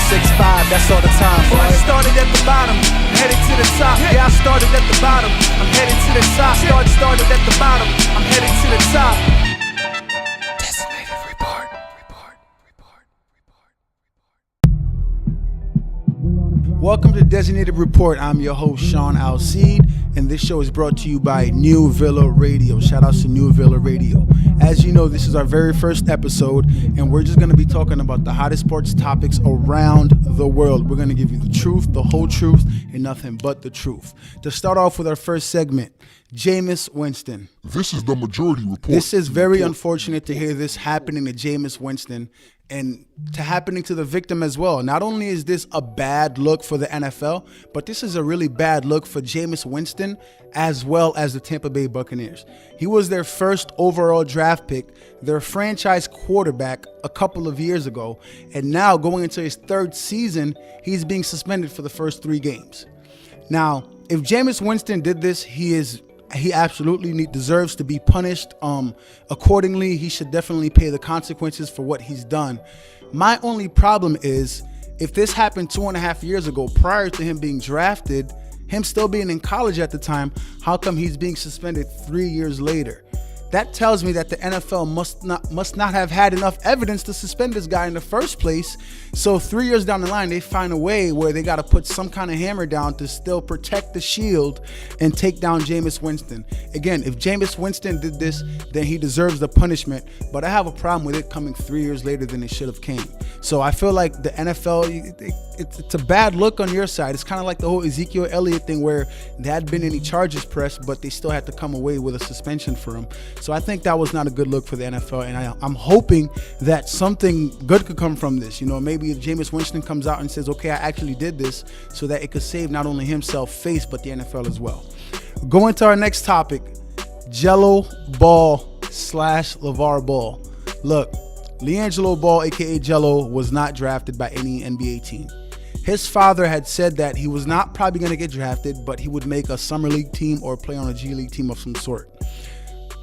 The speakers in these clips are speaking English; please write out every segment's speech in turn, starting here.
365, that's all the time, boy. I started at the bottom, headed to the top. Yeah, I started at the bottom, I'm headed to the top. Started at the bottom, I'm headed to the top. Designated report. Welcome to Designated Report. I'm your host, Sean Alcide, and this show is brought to you by New Villa Radio. Shout out to New Villa Radio. As you know, this is our very first episode, and we're just going to be talking about the hottest sports topics around the world. We're going to give you the truth, the whole truth, and nothing but the truth. To start off with our first segment, Jameis Winston. This is the majority report. This is very unfortunate to hear this happening to Jameis Winston and to happening to the victim as well. Not only is this a bad look for the NFL, but this is a really bad look for Jameis Winston as well as the Tampa Bay Buccaneers. He was their first overall draft pick, their franchise quarterback a couple of years ago, and now going into his third season, he's being suspended for the first 3 games. Now, if Jameis Winston did this, he absolutely deserves to be punished accordingly. He should definitely pay the consequences for what he's done. My only problem is if this happened 2.5 years ago, prior to him being drafted, him still being in college at the time, how come he's being suspended 3 years later? That tells me that the NFL must not have had enough evidence to suspend this guy in the first place. So 3 years down the line, they find a way where they got to put some kind of hammer down to still protect the shield and take down Jameis Winston. Again, if Jameis Winston did this, then he deserves the punishment. But I have a problem with it coming 3 years later than it should have came. So I feel like the NFL, it's a bad look on your side. It's kind of like the whole Ezekiel Elliott thing where there hadn't been any charges pressed, but they still had to come away with a suspension for him. So I think that was not a good look for the NFL, and I'm hoping that something good could come from this. You know, maybe if Jameis Winston comes out and says, okay, I actually did this, so that it could save not only himself face, but the NFL as well. Going to our next topic, Jello Ball / LeVar Ball. Look, LiAngelo Ball, aka Jello, was not drafted by any NBA team. His father had said that he was not probably going to get drafted, but he would make a summer league team or play on a G League team of some sort.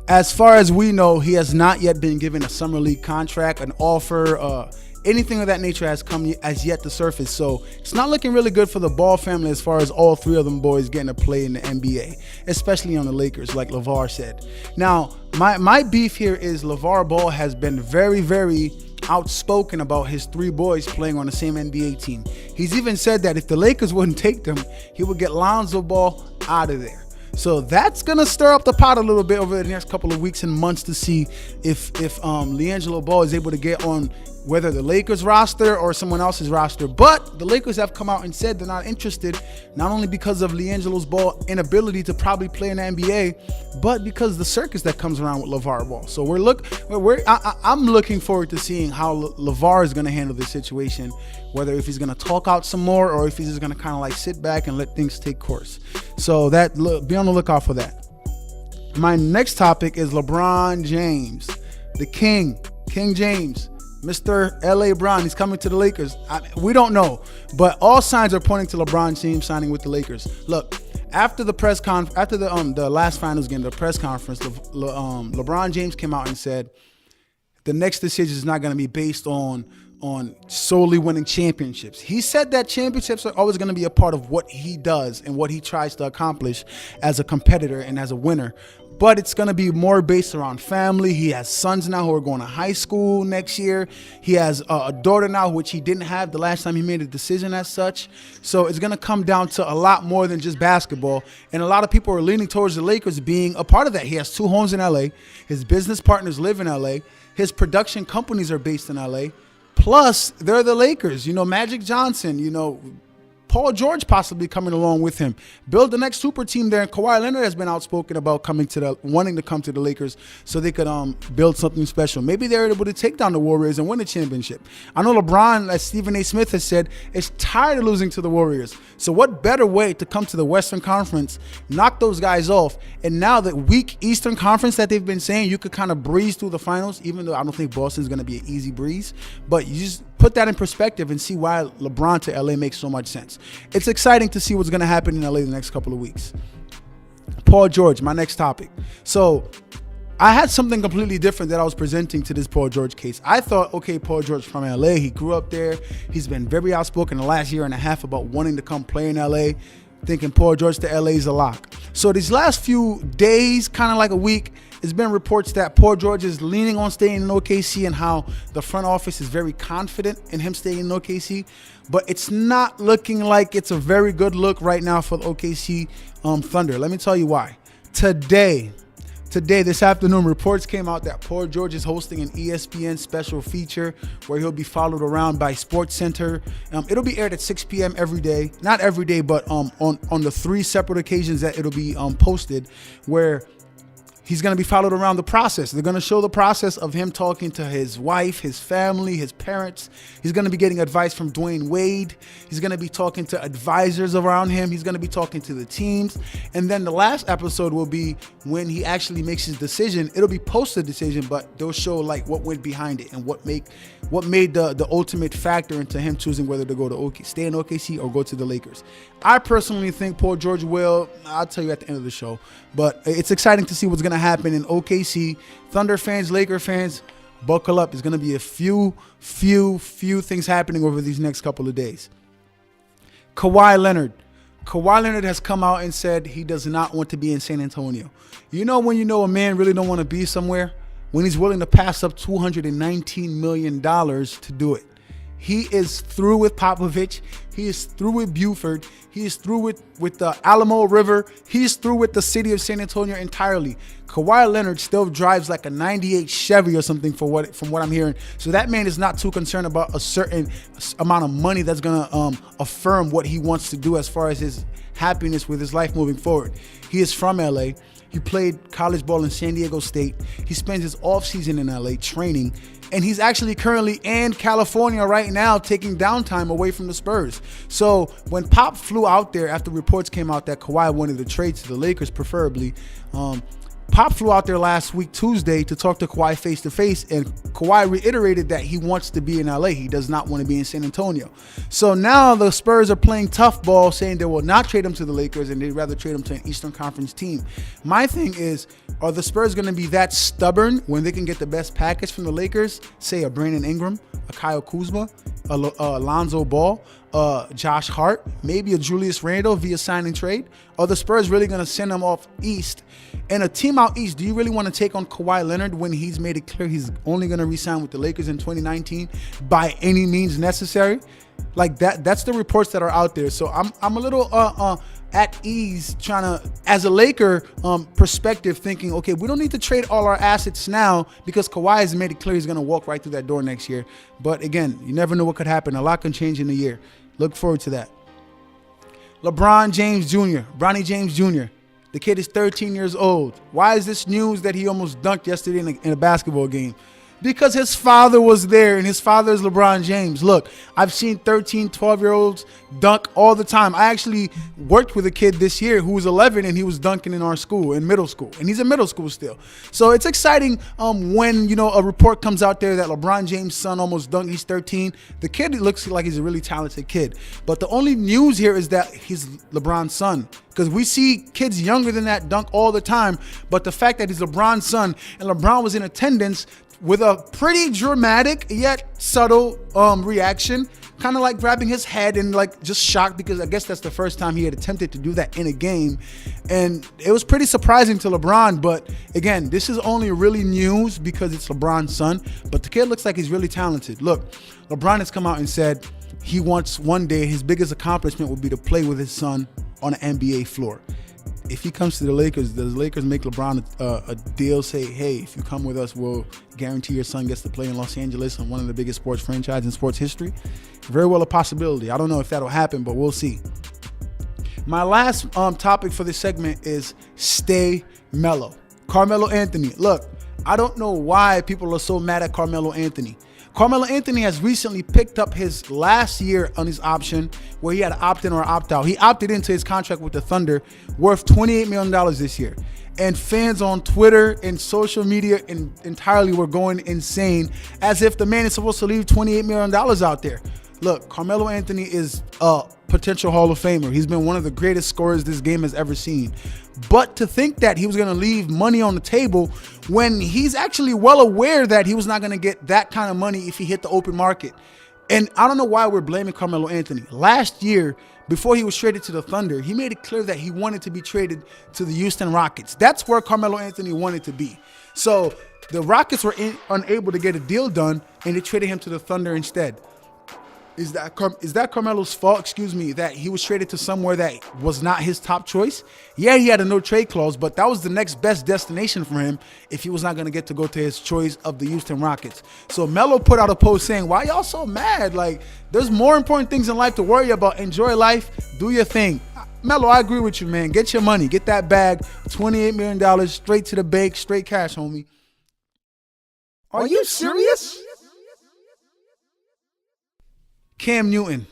As far as we know, he has not yet been given a summer league contract, an offer, anything of that nature has yet to surface. So it's not looking really good for the Ball family as far as all 3 of them boys getting to play in the NBA, especially on the Lakers, like LeVar said. Now, my beef here is LeVar Ball has been very, very outspoken about his 3 boys playing on the same NBA team. He's even said that if the Lakers wouldn't take them, he would get Lonzo Ball out of there. So that's going to stir up the pot a little bit over the next couple of weeks and months to see if LiAngelo Ball is able to get on whether the Lakers roster or someone else's roster. But the Lakers have come out and said they're not interested, not only because of LiAngelo Ball's inability to probably play in the NBA, but because the circus that comes around with LeVar Ball. So I'm looking forward to seeing how LeVar is going to handle this situation, whether if he's going to talk out some more or if he's just going to kind of like sit back and let things take course. So be on the lookout for that. My next topic is LeBron James, the King James. Mr. L.A. Brown, he's coming to the Lakers. We don't know, but all signs are pointing to LeBron James signing with the Lakers. Look, after the last finals game, the press conference, LeBron James came out and said the next decision is not going to be based on solely winning championships. He said that championships are always going to be a part of what he does and what he tries to accomplish as a competitor and as a winner. But it's going to be more based around family. He has sons now who are going to high school next year. He has a daughter now, which he didn't have the last time he made a decision as such. So it's going to come down to a lot more than just basketball. And a lot of people are leaning towards the Lakers being a part of that. He has 2 homes in LA. His business partners live in LA. His production companies are based in LA. Plus, they're the Lakers. You know, Magic Johnson, Paul George possibly coming along with him. Build the next super team there. And Kawhi Leonard has been outspoken about wanting to come to the Lakers so they could build something special. Maybe they're able to take down the Warriors and win a championship. I know LeBron, as Stephen A. Smith has said, is tired of losing to the Warriors. So what better way to come to the Western Conference, knock those guys off, and now the weak Eastern Conference that they've been saying you could kind of breeze through the finals, even though I don't think Boston's going to be an easy breeze. But you just put that in perspective and see why LeBron to LA makes so much sense. It's exciting to see what's going to happen in LA the next couple of weeks. Paul George, my next topic. So I had something completely different that I was presenting to this Paul George case. I thought, okay, Paul George from LA, he grew up there. He's been very outspoken the last year and a half about wanting to come play in LA, thinking Paul George to LA is a lock. So these last few days, kind of like a week, it's been reports that Paul George is leaning on staying in OKC and how the front office is very confident in him staying in OKC. But it's not looking like it's a very good look right now for the OKC Thunder. Let me tell you why. Today, this afternoon, reports came out that Paul George is hosting an ESPN special feature where he'll be followed around by SportsCenter. It'll be aired at 6 p.m. every day. Not every day, but on the 3 separate occasions that it'll be posted, where he's going to be followed around the process. They're going to show the process of him talking to his wife, his family, his parents. He's going to be getting advice from Dwayne Wade. He's going to be talking to advisors around him. He's going to be talking to the teams. And then the last episode will be when he actually makes his decision. It'll be post-decision, but they'll show like what went behind it and what made the ultimate factor into him choosing whether to go to stay in OKC or go to the Lakers. I personally think Paul George will. I'll tell you at the end of the show. But it's exciting to see what's going to happen in OKC. Thunder fans, Laker fans, buckle up. There's going to be a few things happening over these next couple of days. Kawhi Leonard has come out and said he does not want to be in San Antonio. You know when you know a man really don't want to be somewhere? When he's willing to pass up $219 million to do it. He is through with Popovich. He is through with Buford. He is through with the Alamo River. He's through with the city of San Antonio entirely. Kawhi Leonard still drives like a 98 Chevy or something from what I'm hearing. So that man is not too concerned about a certain amount of money that's going to affirm what he wants to do as far as his happiness with his life moving forward. He is from LA. He played college ball in San Diego State. He spends his offseason in LA training. And he's actually currently in California right now taking downtime away from the Spurs. So when Pop flew out there after reports came out that Kawhi wanted to trade to the Lakers preferably, Pop flew out there last week, Tuesday, to talk to Kawhi face-to-face, and Kawhi reiterated that he wants to be in LA. He does not want to be in San Antonio. So now the Spurs are playing tough ball, saying they will not trade him to the Lakers, and they'd rather trade him to an Eastern Conference team. My thing is, are the Spurs going to be that stubborn when they can get the best package from the Lakers? Say a Brandon Ingram, a Kyle Kuzma, a Lonzo Ball, Josh Hart, maybe a Julius Randle via sign and trade? Are the Spurs really going to send him off east? And a team out east, do you really want to take on Kawhi Leonard when he's made it clear he's only going to re-sign with the Lakers in 2019 by any means necessary? Like that's the reports that are out there. So I'm a little at ease trying to, as a Laker perspective, thinking, okay, we don't need to trade all our assets now because Kawhi has made it clear he's going to walk right through that door next year. But again, you never know what could happen. A lot can change in a year. Look forward to that. Bronny James Jr. The kid is 13 years old. Why is this news that he almost dunked yesterday in a basketball game? Because his father was there, and his father is LeBron James. Look, I've seen 13, 12-year-olds dunk all the time. I actually worked with a kid this year who was 11, and he was dunking in our school, in middle school. And he's in middle school still. So it's exciting when, a report comes out there that LeBron James' son almost dunked. He's 13. The kid looks like he's a really talented kid. But the only news here is that he's LeBron's son. Because we see kids younger than that dunk all the time. But the fact that he's LeBron's son, and LeBron was in attendance with a pretty dramatic yet subtle reaction, kind of like grabbing his head and like just shocked, because I guess that's the first time he had attempted to do that in a game. And it was pretty surprising to LeBron. But again, this is only really news because it's LeBron's son. But the kid looks like he's really talented. Look, LeBron has come out and said he wants one day his biggest accomplishment will be to play with his son on an NBA floor. If he comes to the Lakers, does the Lakers make LeBron a deal, say, hey, if you come with us, we'll guarantee your son gets to play in Los Angeles on one of the biggest sports franchises in sports history? Very well a possibility. I don't know if that'll happen, but we'll see. My last topic for this segment is stay mellow. Carmelo Anthony. Look, I don't know why people are so mad at Carmelo Anthony. Carmelo Anthony has recently picked up his last year on his option where he had to opt in or opt out. He opted into his contract with the Thunder worth $28 million this year. And fans on Twitter and social media entirely were going insane as if the man is supposed to leave $28 million out there. Look, Carmelo Anthony is a potential Hall of Famer. He's been one of the greatest scorers this game has ever seen. But to think that he was going to leave money on the table when he's actually well aware that he was not going to get that kind of money if he hit the open market. And I don't know why we're blaming Carmelo Anthony. Last year, before he was traded to the Thunder, he made it clear that he wanted to be traded to the Houston Rockets. That's where Carmelo Anthony wanted to be. So the Rockets were unable to get a deal done, and they traded him to the Thunder instead. Is that Carmelo's fault, that he was traded to somewhere that was not his top choice? Yeah, he had a no-trade clause, but that was the next best destination for him if he was not going to get to go to his choice of the Houston Rockets. So Melo put out a post saying, why y'all so mad? Like, there's more important things in life to worry about. Enjoy life. Do your thing. Melo, I agree with you, man. Get your money. Get that bag. $28 million straight to the bank, straight cash, homie. Are you serious? Cam Newton.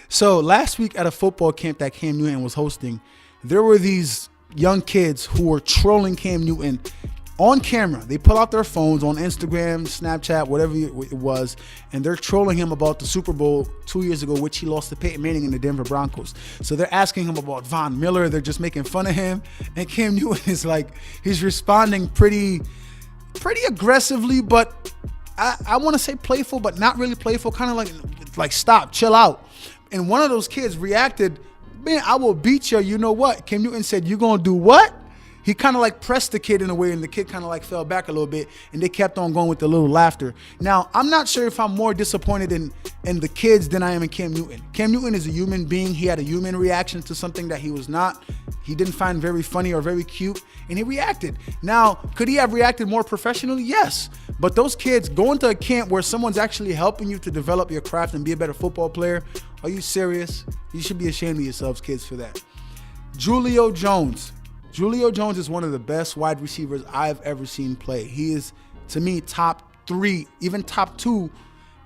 So last week at a football camp that Cam Newton was hosting, there were these young kids who were trolling Cam Newton on camera. They pull out their phones on Instagram, Snapchat, whatever it was, and they're trolling him about the Super Bowl 2 years ago, which he lost to Peyton Manning in the Denver Broncos. So they're asking him about Von Miller. They're just making fun of him. And Cam Newton is like, he's responding pretty aggressively, but I want to say playful, but not really playful, kind of like stop, chill out. And one of those kids reacted, man, I will beat you. You know what? Cam Newton said, you going to do what? He kind of like pressed the kid in a way, and the kid kind of like fell back a little bit, and they kept on going with the little laughter. Now, I'm not sure if I'm more disappointed in the kids than I am in Cam Newton. Cam Newton is a human being. He had a human reaction to something that he didn't find very funny or very cute, and he reacted. Now, could he have reacted more professionally? Yes. But those kids going to a camp where someone's actually helping you to develop your craft and be a better football player, are you serious? You should be ashamed of yourselves, kids, for that. Julio Jones. Julio Jones is one of the best wide receivers I've ever seen play. He is, to me, top 3, even top 2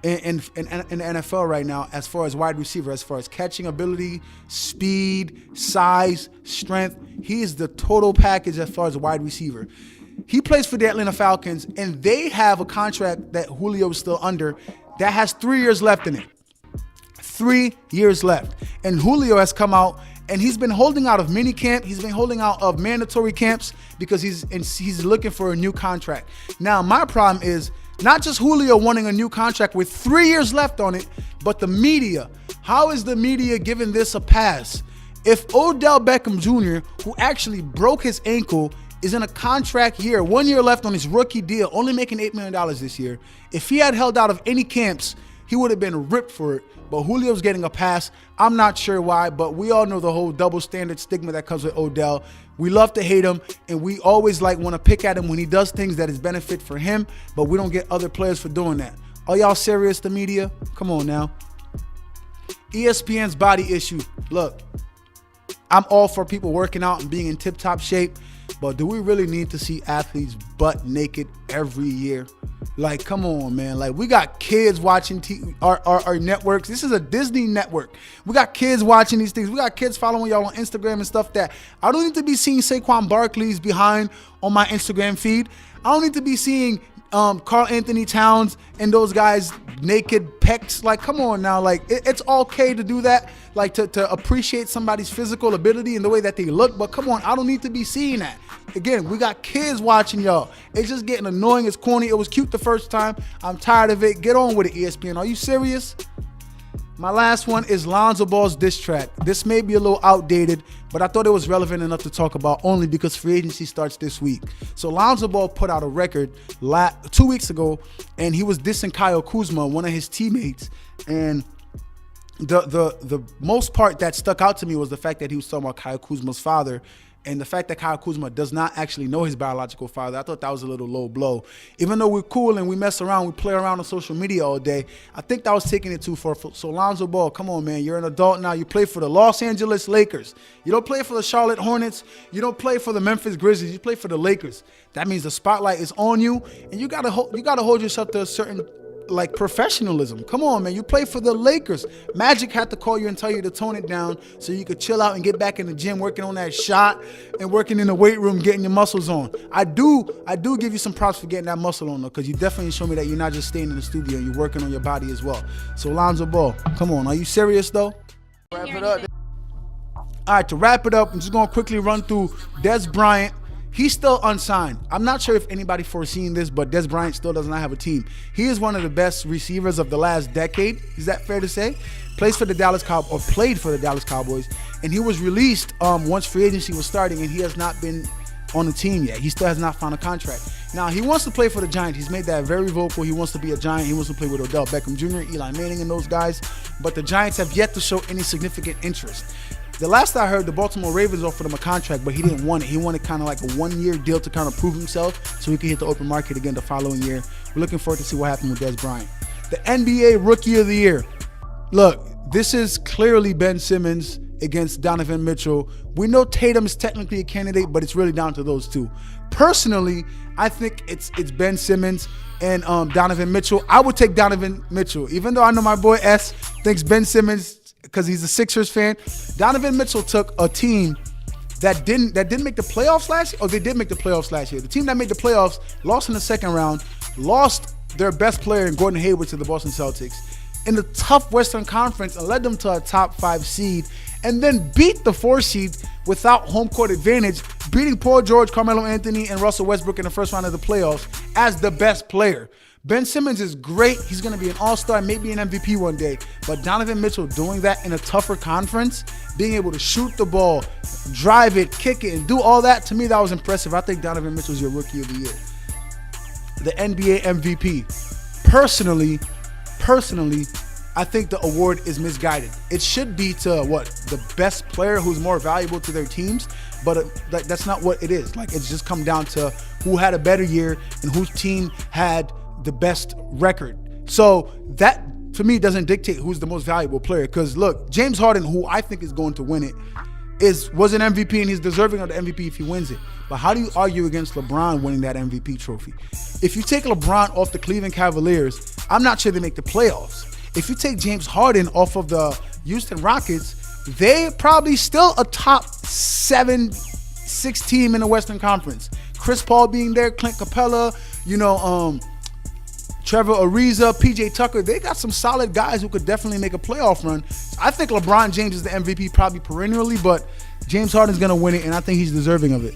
in the NFL right now as far as wide receiver, as far as catching ability, speed, size, strength. He is the total package as far as wide receiver. He plays for the Atlanta Falcons, and they have a contract that Julio is still under that has 3 years left in it. 3 years left. And Julio has come out, and he's been holding out of mini camp. He's been holding out of mandatory camps because he's looking for a new contract. Now, my problem is not just Julio wanting a new contract with 3 years left on it, but the media. How is the media giving this a pass? If Odell Beckham Jr., who actually broke his ankle, is in a contract year, 1 year left on his rookie deal, only making $8 million this year, if he had held out of any camps, he would have been ripped for it. But Julio's getting a pass. I'm not sure why, but we all know the whole double standard stigma that comes with Odell. We love to hate him, and we always want to pick at him when he does things that is benefit for him, but we don't get other players for doing that. Are y'all serious, the media? Come on now. ESPN's body issue. Look, I'm all for people working out and being in tip-top shape, but do we really need to see athletes butt naked every year? Like, come on, man. Like, we got kids watching our networks. This is a Disney network. We got kids watching these things. We got kids following y'all on Instagram and stuff that I don't need to be seeing Saquon Barkley's behind on my Instagram feed. I don't need to be seeing Karl Anthony Towns and those guys naked pecs. Like, come on now. Like, it's okay to do that, like to appreciate somebody's physical ability and the way that they look, but come on, I don't need to be seeing that. Again, we got kids watching y'all. It's just getting annoying. It's corny. It was cute the first time. I'm tired of it. Get on with it, ESPN. Are you serious? My last one is Lonzo Ball's diss track. This may be a little outdated, but I thought it was relevant enough to talk about only because free agency starts this week. So Lonzo Ball put out a record 2 weeks ago, and he was dissing Kyle Kuzma, one of his teammates. And the most part that stuck out to me was the fact that he was talking about Kyle Kuzma's father, and the fact that Kyle Kuzma does not actually know his biological father. I thought that was a little low blow. Even though we're cool and we mess around, we play around on social media all day, I think that was taking it too far. So Lonzo Ball, come on, man. You're an adult now. You play for the Los Angeles Lakers. You don't play for the Charlotte Hornets. You don't play for the Memphis Grizzlies. You play for the Lakers. That means the spotlight is on you, and you gotta hold yourself to a certain like professionalism. Come on, man. You play for the Lakers. Magic had to call you and tell you to tone it down so you could chill out and get back in the gym working on that shot and working in the weight room getting your muscles on. I do give you some props for getting that muscle on though, because you definitely show me that you're not just staying in the studio and you're working on your body as well. So Lonzo Ball, come on. Are you serious though? Wrap it up. All right, to wrap it up, I'm just going to quickly run through Des Bryant. He's still unsigned. I'm not sure if anybody foreseen this, but Des Bryant still does not have a team. He is one of the best receivers of the last decade. Is that fair to say? Played for the Dallas Cowboys, and he was released once free agency was starting, and he has not been on the team yet. He still has not found a contract. Now, he wants to play for the Giants. He's made that very vocal. He wants to be a Giant. He wants to play with Odell Beckham Jr., Eli Manning, and those guys. But the Giants have yet to show any significant interest. The last I heard, the Baltimore Ravens offered him a contract, but he didn't want it. He wanted kind of like a one-year deal to kind of prove himself so he could hit the open market again the following year. We're looking forward to see what happens with Des Bryant. The NBA Rookie of the Year. Look, this is clearly Ben Simmons against Donovan Mitchell. We know Tatum is technically a candidate, but it's really down to those two. Personally, I think it's Ben Simmons and Donovan Mitchell. I would take Donovan Mitchell, even though I know my boy S thinks Ben Simmons because he's a Sixers fan. Donovan Mitchell took a team that didn't make the playoffs last year. Oh, they did make the playoffs last year. The team that made the playoffs lost in the second round, lost their best player in Gordon Hayward to the Boston Celtics in the tough Western Conference and led them to a top 5 seed, and then beat the 4 seed without home court advantage, beating Paul George, Carmelo Anthony, and Russell Westbrook in the first round of the playoffs as the best player. Ben Simmons is great. He's going to be an all-star, maybe an MVP one day. But Donovan Mitchell doing that in a tougher conference, being able to shoot the ball, drive it, kick it, and do all that, to me, that was impressive. I think Donovan Mitchell's your Rookie of the Year. The NBA MVP. Personally, I think the award is misguided. It should be to the best player who's more valuable to their teams, but that's not what it is. Like, it's just come down to who had a better year and whose team had the best record. So that, to me, doesn't dictate who's the most valuable player. Because look, James Harden, who I think is going to win it, was an MVP, and he's deserving of the MVP if he wins it. But how do you argue against LeBron winning that MVP trophy? If you take LeBron off the Cleveland Cavaliers, I'm not sure they make the playoffs. If you take James Harden off of the Houston Rockets, they probably still a top 7-6 team in the Western Conference. Chris Paul being there, Clint Capella, Trevor Ariza, PJ Tucker, they got some solid guys who could definitely make a playoff run. I think LeBron James is the MVP probably perennially, but James Harden's going to win it, and I think he's deserving of it.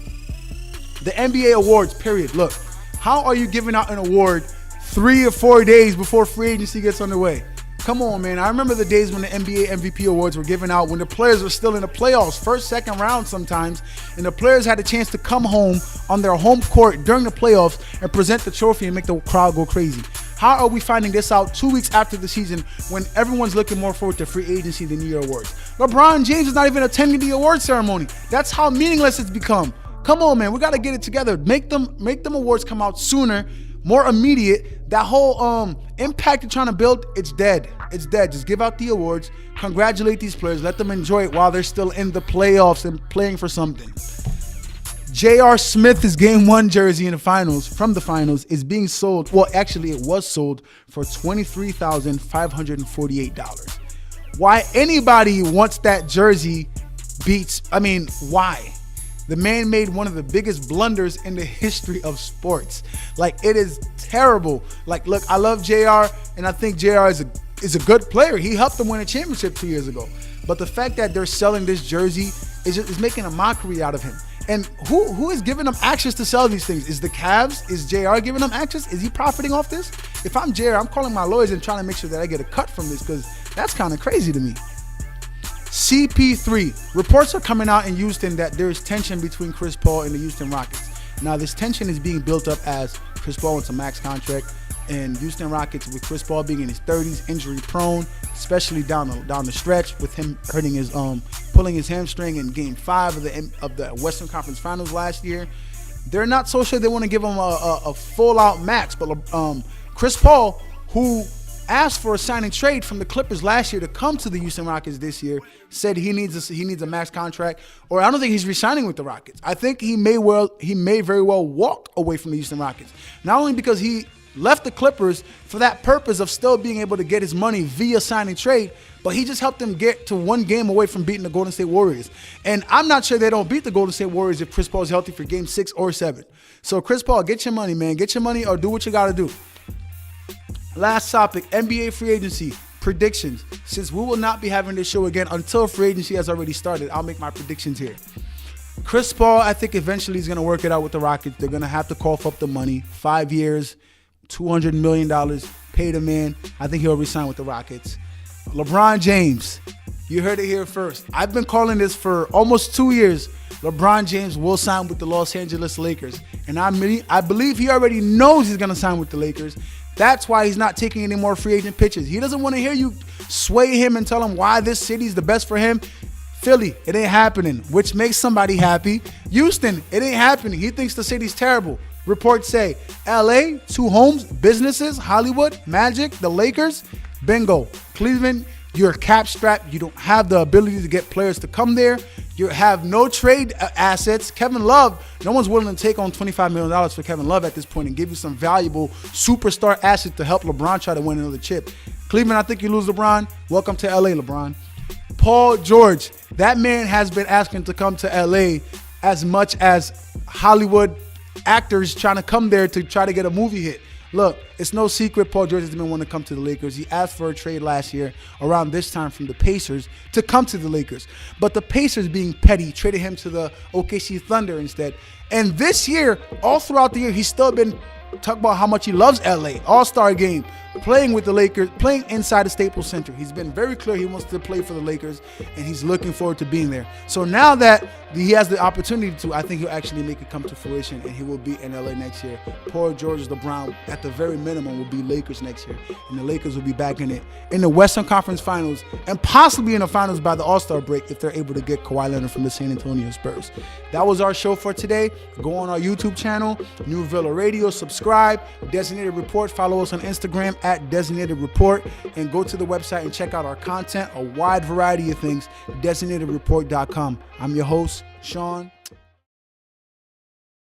The NBA awards, period. Look, how are you giving out an award 3 or 4 days before free agency gets underway? Come on, man. I remember the days when the NBA MVP awards were given out when the players were still in the playoffs, first, second round sometimes, and the players had a chance to come home on their home court during the playoffs and present the trophy and make the crowd go crazy. How are we finding this out 2 weeks after the season when everyone's looking more forward to free agency than New Year awards? LeBron James is not even attending the award ceremony. That's how meaningless it's become. Come on, man. We got to get it together. Make them awards come out sooner, more immediate. That whole impact you're trying to build, it's dead. It's dead. Just give out the awards. Congratulate these players. Let them enjoy it while they're still in the playoffs and playing for something. J.R. Smith's Game 1 jersey from the finals is being sold. Well, actually, it was sold for $23,548. Why anybody wants that jersey why? The man made one of the biggest blunders in the history of sports. Like, it is terrible. Like, look, I love JR, and I think JR is a good player. He helped them win a championship 2 years ago. But the fact that they're selling this jersey is making a mockery out of him. And who is giving them access to sell these things? Is the Cavs? Is JR giving them access? Is he profiting off this? If I'm JR, I'm calling my lawyers and trying to make sure that I get a cut from this, because that's kind of crazy to me. CP3. Reports are coming out in Houston that there is tension between Chris Paul and the Houston Rockets. Now, this tension is being built up as Chris Paul wants a max contract, and Houston Rockets, with Chris Paul being in his 30s, injury prone, especially down the stretch, with him hurting his pulling his hamstring in Game 5 of the Western Conference Finals last year. They're not so sure they want to give him a full out max. But Chris Paul, who asked for a signing trade from the Clippers last year to come to the Houston Rockets this year, said he needs a max contract. Or I don't think he's re-signing with the Rockets. I think he may very well walk away from the Houston Rockets, not only because he left the Clippers for that purpose of still being able to get his money via signing trade, but he just helped them get to one game away from beating the Golden State Warriors. And I'm not sure they don't beat the Golden State Warriors if Chris Paul is healthy for Game 6 or 7. So Chris Paul, get your money, man. Get your money or do what you got to do. Last topic, NBA free agency. predictions. Since we will not be having this show again until free agency has already started, I'll make my predictions here. Chris Paul, I think eventually he's going to work it out with the Rockets. They're going to have to cough up the money. 5 years, $200 million, pay the man. I think he'll resign with the Rockets. LeBron James, you heard it here first. I've been calling this for almost 2 years. LeBron James will sign with the Los Angeles Lakers. And I believe he already knows he's going to sign with the Lakers. That's why he's not taking any more free agent pitches. He doesn't want to hear you sway him and tell him why this city's the best for him. Philly, it ain't happening, which makes somebody happy. Houston, it ain't happening. He thinks the city's terrible. Reports say LA, 2 homes, businesses, Hollywood, Magic, the Lakers, bingo. Cleveland, you're cap strapped. You don't have the ability to get players to come there. You have no trade assets. Kevin Love, no one's willing to take on $25 million for Kevin Love at this point and give you some valuable superstar assets to help LeBron try to win another chip. Cleveland, I think you lose LeBron. Welcome to LA, LeBron. Paul George, that man has been asking to come to LA as much as Hollywood actors trying to come there to try to get a movie hit. Look, it's no secret Paul George has been wanting to come to the Lakers. He asked for a trade last year around this time from the Pacers to come to the Lakers. But the Pacers, being petty, traded him to the OKC Thunder instead. And this year, all throughout the year, he's still been talking about how much he loves LA. All-Star game, playing with the Lakers, playing inside the Staples Center. He's been very clear he wants to play for the Lakers, and he's looking forward to being there. So now that he has the opportunity to, I think he'll actually make it come to fruition, and he will be in LA next year. Paul George, LeBron, at the very minimum, will be Lakers next year, and the Lakers will be back in it in the Western Conference Finals, and possibly in the Finals by the All-Star break if they're able to get Kawhi Leonard from the San Antonio Spurs. That was our show for today. Go on our YouTube channel, New Villa Radio, subscribe, Designated Report, follow us on Instagram at Designated Report, and go to the website and check out our content, a wide variety of things, DesignatedReport.com. I'm your host, Sean.